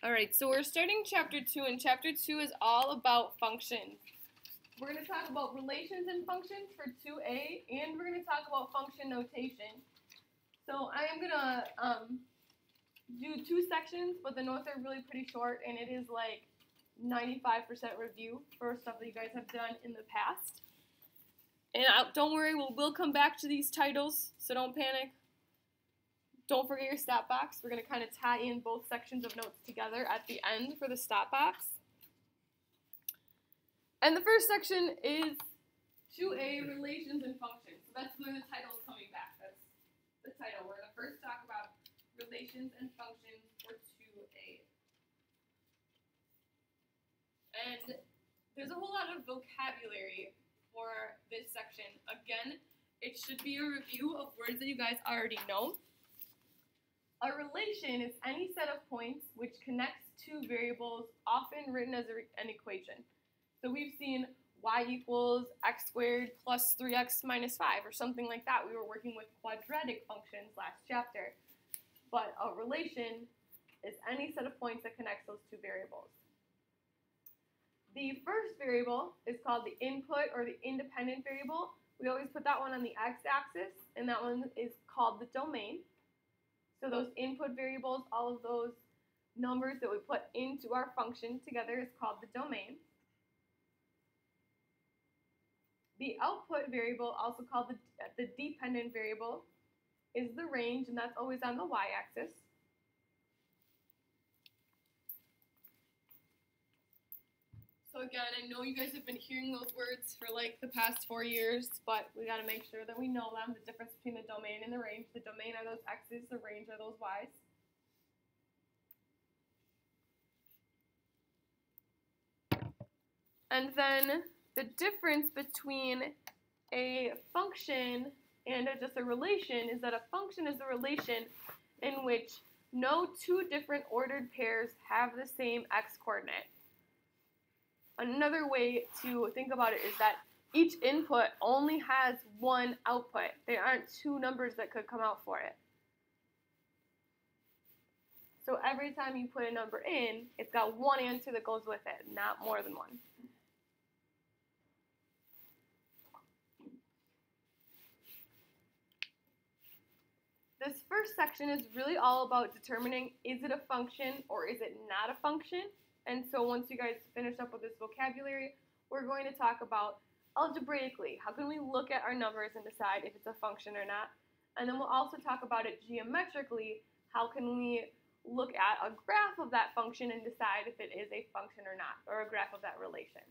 Alright, so we're starting chapter 2, and chapter 2 is all about functions. We're going to talk about relations and functions for 2A, and we're going to talk about function notation. So I am going to do 2 sections, but the notes are really pretty short, and it is like 95% review for stuff that you guys have done in the past. And don't worry, we'll come back to these titles, so don't panic. Don't forget your stat box. We're going to kind of tie in both sections of notes together at the end for the stat box. And the first section is 2A, relations and functions. So that's where the title is coming back. That's the title. We're going to first talk about relations and functions for 2A. And there's a whole lot of vocabulary for this section. Again, it should be a review of words that you guys already know. A relation is any set of points which connects two variables, often written as an equation. So we've seen y equals x squared plus 3x minus 5, or something like that. We were working with quadratic functions last chapter. But a relation is any set of points that connects those two variables. The first variable is called the input or the independent variable. We always put that one on the x-axis, and that one is called the domain. So those input variables, all of those numbers that we put into our function together is called the domain. The output variable, also called the dependent variable, is the range, and that's always on the y-axis. So again, I know you guys have been hearing those words for like the past 4 years, but we got to make sure that we know them, the difference between the domain and the range. The domain are those x's, the range are those y's. And then the difference between a function and just a relation is that a function is a relation in which no two different ordered pairs have the same x-coordinate. Another way to think about it is that each input only has one output. There aren't two numbers that could come out for it. So every time you put a number in, it's got one answer that goes with it, not more than one. This first section is really all about determining, is it a function or is it not a function? And so once you guys finish up with this vocabulary, we're going to talk about algebraically. How can we look at our numbers and decide if it's a function or not? And then we'll also talk about it geometrically. How can we look at a graph of that function and decide if it is a function or not, or a graph of that relation?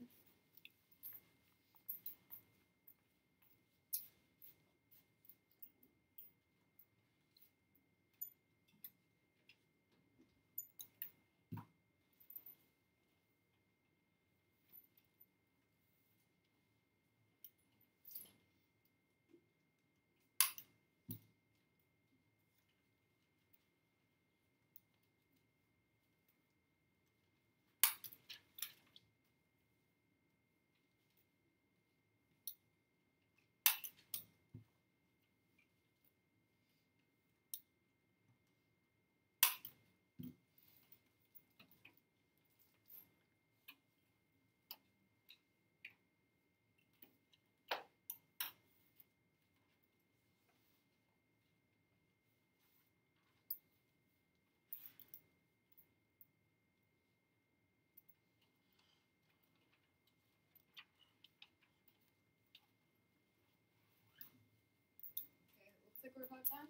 Looks like we're about done.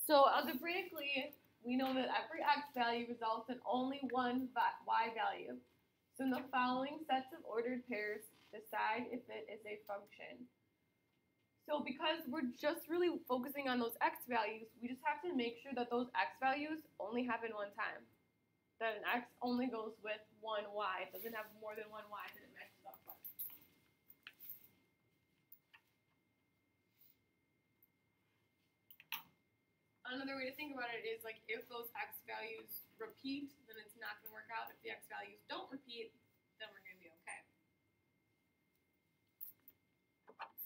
So algebraically, we know that every x value results in only one y value. So in the following sets of ordered pairs, decide if it is a function. So because we're just really focusing on those x values, we just have to make sure that those x values only happen one time. That an x only goes with one y. It doesn't have more than one y that it matches up with. Another way to think about it is like if those x values repeat, then it's not going to work out. If the x values don't repeat, then we're going to be okay.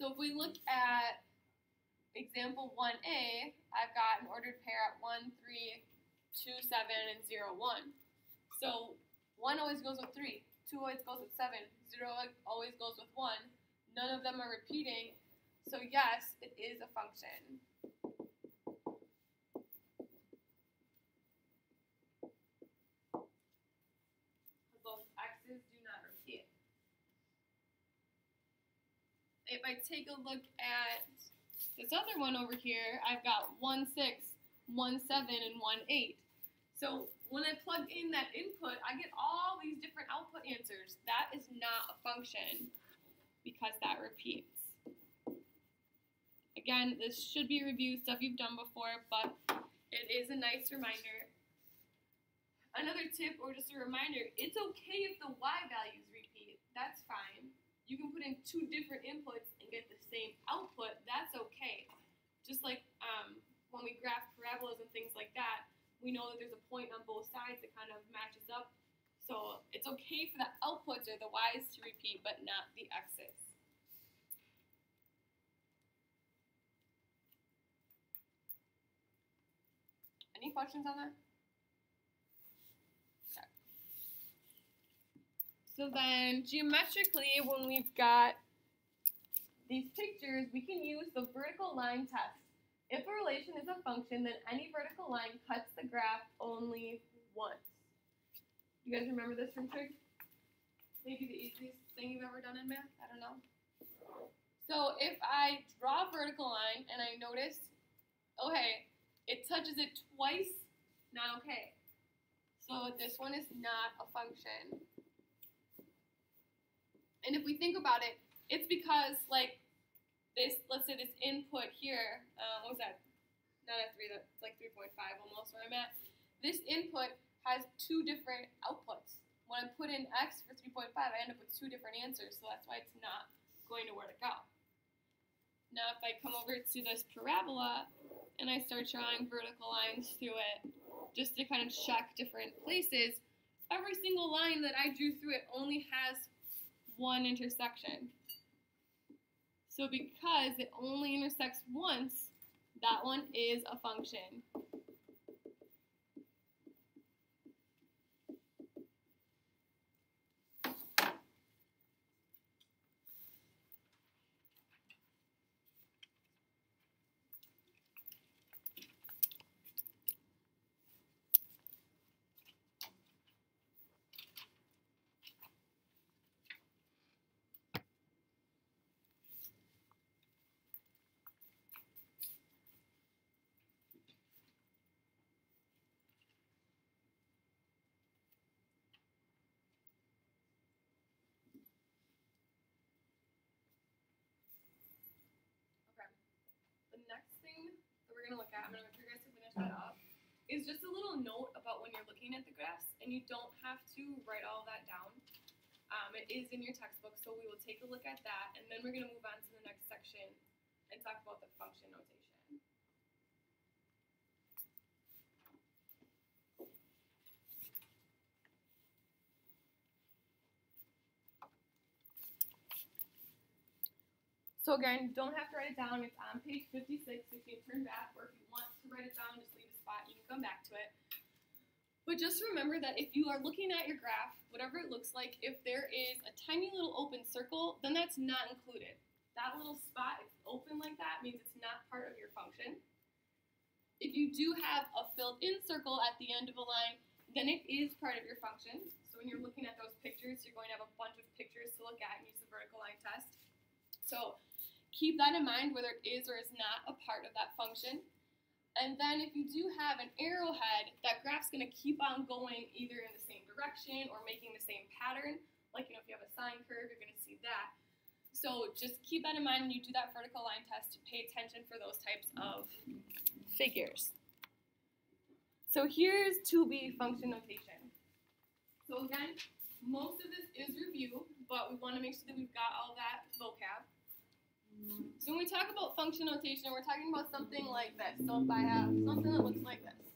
So if we look at example 1a, I've got an ordered pair at 1, 3, 2, 7, and 0, 1. So 1 always goes with 3, 2 always goes with 7, 0 always goes with 1. None of them are repeating. So yes, it is a function. Both x's do not repeat. If I take a look at this other one over here, I've got 1, 6, 1, 7, and 1, 8. So when I plug in that input, I get all these different output answers. That is not a function because that repeats. Again, this should be review stuff you've done before, but it is a nice reminder. Another tip or just a reminder, it's okay if the y values repeat. That's fine. You can put in 2 different inputs and get the same output. That's okay. Just like when we graph parabolas and things like that, we know that there's a point on both sides that kind of matches up. So it's okay for the outputs or the y's to repeat, but not the x's. Any questions on that? Okay. So then geometrically, when we've got these pictures, we can use the vertical line test. If a relation is a function, then any vertical line cuts the graph only once. You guys remember this from trig? Maybe the easiest thing you've ever done in math? I don't know. So if I draw a vertical line and I notice, okay, it touches it twice, not okay. So this one is not a function. And if we think about it, it's because like this, let's say this input here, what was that? Not at 3, that's like 3.5 almost where I'm at. This input has 2 different outputs. When I put in x for 3.5, I end up with 2 different answers, so that's why it's not going to where to go. Now if I come over to this parabola and I start drawing vertical lines through it, just to kind of check different places, every single line that I drew through it only has 1 intersection. So because it only intersects once, that one is a function. Next thing that we're going to look at, I'm going to wait for you guys to finish that up, is just a little note about when you're looking at the graphs, and you don't have to write all that down. It is in your textbook, so we will take a look at that, and then we're going to move on to the next section and talk about the function notation. So again, don't have to write it down. It's on page 56. You can turn back, or if you want to write it down, just leave a spot. You can come back to it. But just remember that if you are looking at your graph, whatever it looks like, if there is a tiny little open circle, then that's not included. That little spot is open like that means it's not part of your function. If you do have a filled-in circle at the end of a line, then it is part of your function. So when you're looking at those pictures, you're going to have a bunch of pictures to look at and use the vertical line test. So keep that in mind, whether it is or is not a part of that function. And then if you do have an arrowhead, that graph's going to keep on going either in the same direction or making the same pattern. Like, if you have a sine curve, you're going to see that. So just keep that in mind when you do that vertical line test to pay attention for those types of figures. So here's 2b function notation. So again, most of this is review, but we want to make sure that we've got all that vocab. So when we talk about function notation, we're talking about something like this. So if I have something that looks like this.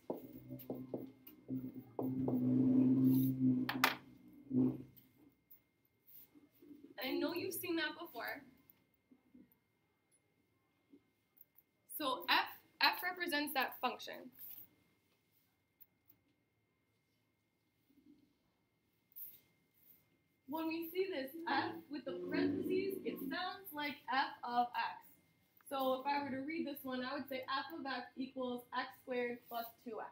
And I know you've seen that before. So f represents that function. When we see this f with the parentheses, it sounds like f of x. So if I were to read this one, I would say f of x equals x squared plus 2x.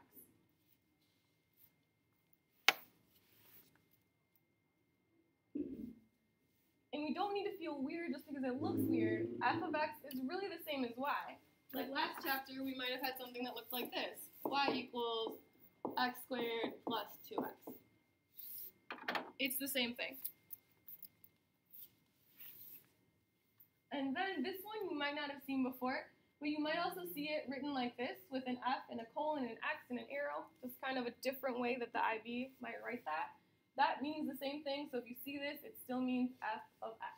And we don't need to feel weird just because it looks weird. F of x is really the same as y. Like last chapter, we might have had something that looked like this. Y equals x squared plus 2x. It's the same thing. And then this one you might not have seen before, but you might also see it written like this with an F and a colon and an X and an arrow, just kind of a different way that the IB might write that. That means the same thing, so if you see this, it still means f of x.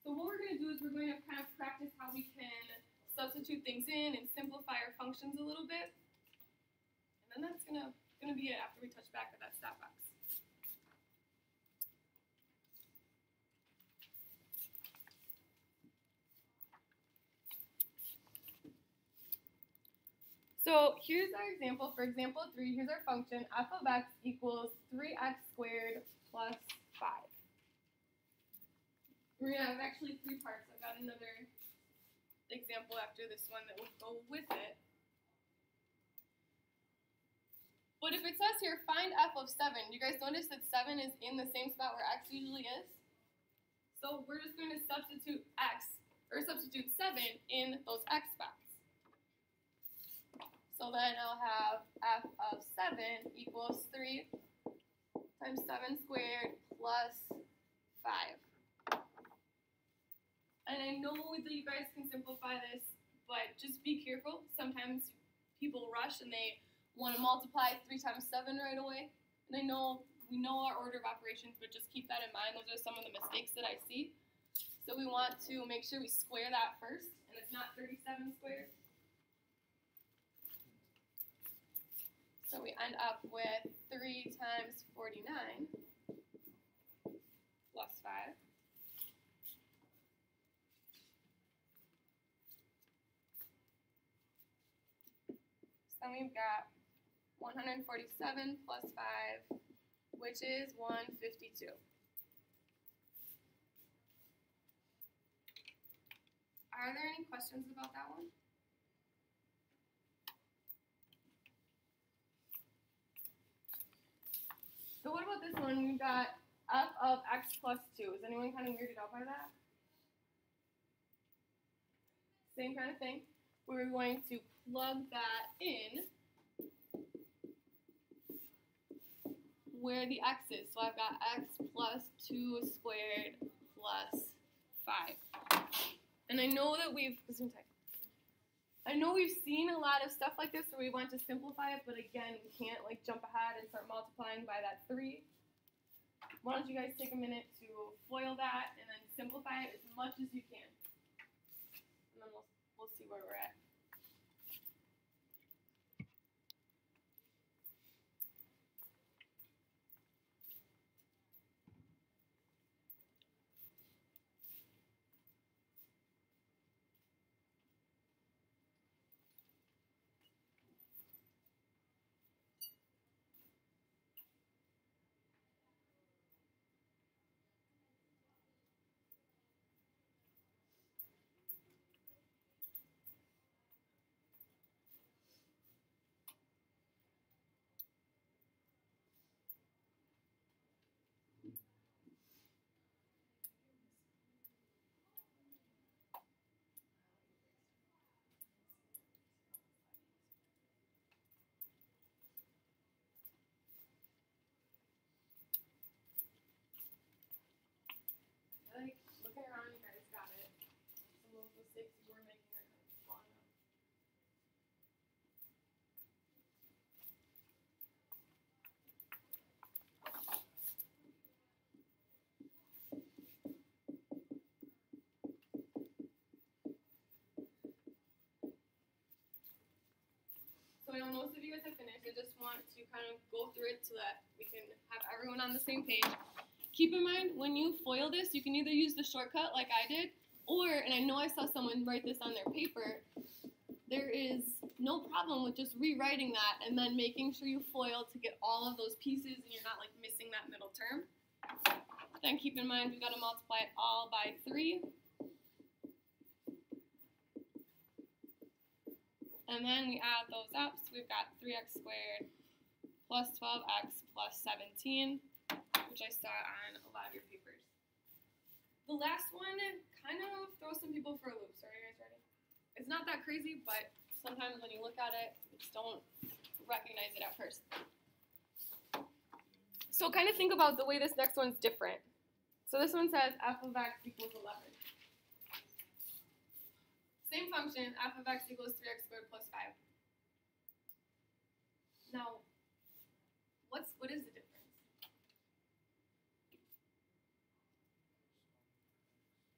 So what we're going to do is we're going to kind of practice how we can substitute things in and simplify our functions a little bit. And then that's going to be it after we touch back at that stat box. So here's our example. For example 3, here's our function. F of x equals 3x squared plus 5. We're going to have actually 3 parts. I've got another example after this one that will go with it. But if it says here, find f of 7, you guys notice that 7 is in the same spot where x usually is? So we're just going to substitute 7 in those x spots. So then I'll have f of 7 equals 3 times 7 squared plus 5. And I know that you guys can simplify this, but just be careful. Sometimes people rush and they want to multiply 3 times 7 right away. And I know we know our order of operations, but just keep that in mind. Those are some of the mistakes that I see. So we want to make sure we square that first, and it's not 37 squared. So we end up with 3 times 49 plus 5. So then we've got 147 plus 5, which is 152. Are there any questions about that one? So what about this one? We've got f of x plus 2. Is anyone kind of weirded out by that? Same kind of thing. We're going to plug that in where the x is. So I've got x plus 2 squared plus 5. And I know that we've seen a lot of stuff like this where we want to simplify it, but again, we can't like jump ahead and start multiplying by that 3. Why don't you guys take a minute to FOIL that and then simplify it as much as you can. And then we'll see where we're at. Like, looking around, you guys got it. Some of those mistakes you were making are kind of gone up. So I know most of you guys have finished. I just want to kind of go through it so that we can have everyone on the same page. Keep in mind, when you FOIL this, you can either use the shortcut like I did, Or, and I know I saw someone write this on their paper, there is no problem with just rewriting that and then making sure you FOIL to get all of those pieces and you're not like missing that middle term. Then keep in mind we've got to multiply it all by 3. And then we add those up, so we've got 3x squared plus 12x plus 17, which I saw on a lot of your papers. The last one kind of throws some people for a loop. So are you guys ready? It's not that crazy, but sometimes when you look at it, you just don't recognize it at first. So kind of think about the way this next one's different. So this one says f of x equals 11. Same function, f of x equals 3x squared plus 5. Now, what is the difference?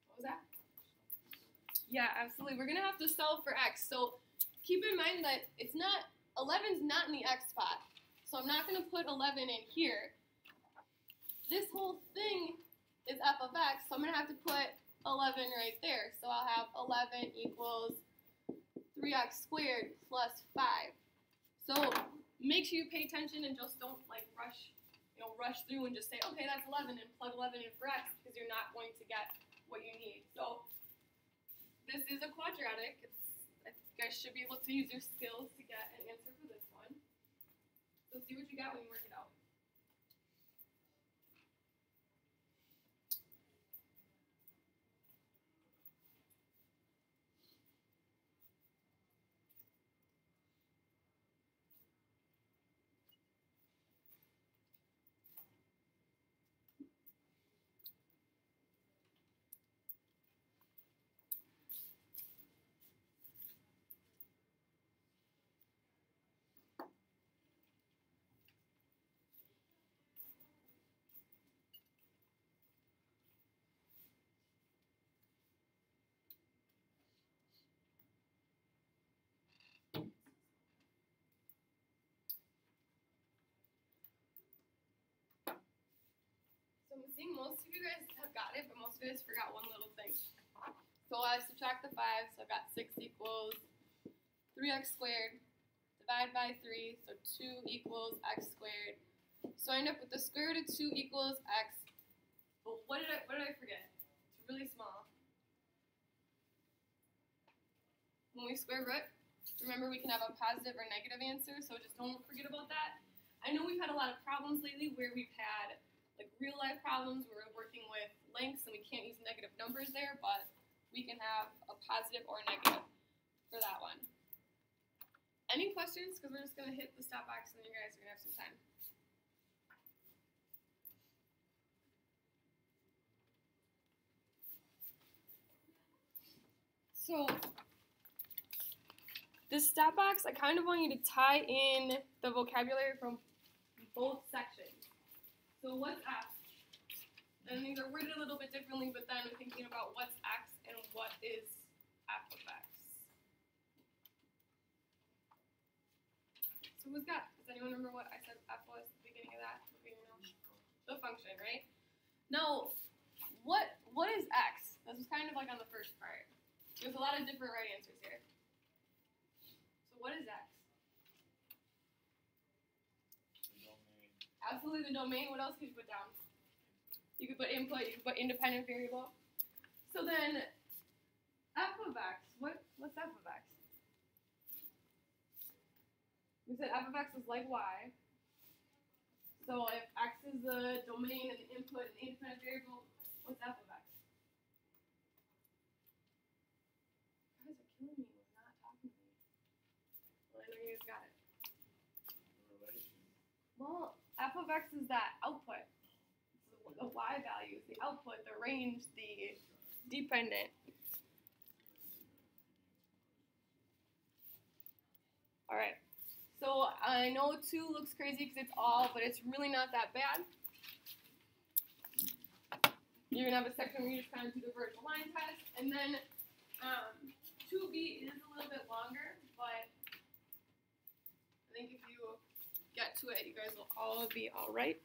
What was that? Yeah, absolutely. We're going to have to solve for x. So keep in mind that it's not, 11's not in the x spot. So I'm not going to put 11 in here. This whole thing is f of x, so I'm going to have to put 11 right there. So I'll have 11 equals 3x squared plus 5. So make sure you pay attention and just don't like rush through and just say, okay, that's 11 and plug 11 in for x, because you're not going to get what you need. So this is a quadratic. You guys should be able to use your skills to get an answer for this one. So see what you got when you work it out. I'm seeing most of you guys have got it, but most of you guys forgot one little thing. So I subtract the 5, so I've got 6 equals 3x squared, divide by 3, so 2 equals x squared. So I end up with the square root of 2 equals x. But what did I forget? It's really small. When we square root, remember we can have a positive or negative answer, so just don't forget about that. I know we've had a lot of problems lately where we've had like real life problems where we're working with lengths and we can't use negative numbers there, but we can have a positive or a negative for that one. Any questions? Because we're just going to hit the stop box and then you guys are going to have some time. So this stop box, I kind of want you to tie in the vocabulary from both sections. So what's f? And these are worded a little bit differently, but then thinking about what's x and what is f of x. So who's got? Does anyone remember what I said f was at the beginning of that? The function, right? Now, what is x? This was kind of like on the first part. There's a lot of different right answers here. So what is x? Absolutely the domain. What else could you put down? You could put input, you could put independent variable. So then f of x, what's f of x? We said f of x is like y. So if x is the domain and the input and the independent variable, what's f of x? You guys are killing me with not talking to me. Well, I know you guys got it. Well, f of x is that output. It's the y values, the output, the range, the dependent. All right. So I know 2 looks crazy because it's all, but it's really not that bad. You're going to have a section where you just kind of do the vertical line test. And then 2b is a little bit longer, but I think if you get to it, you guys will all be all right.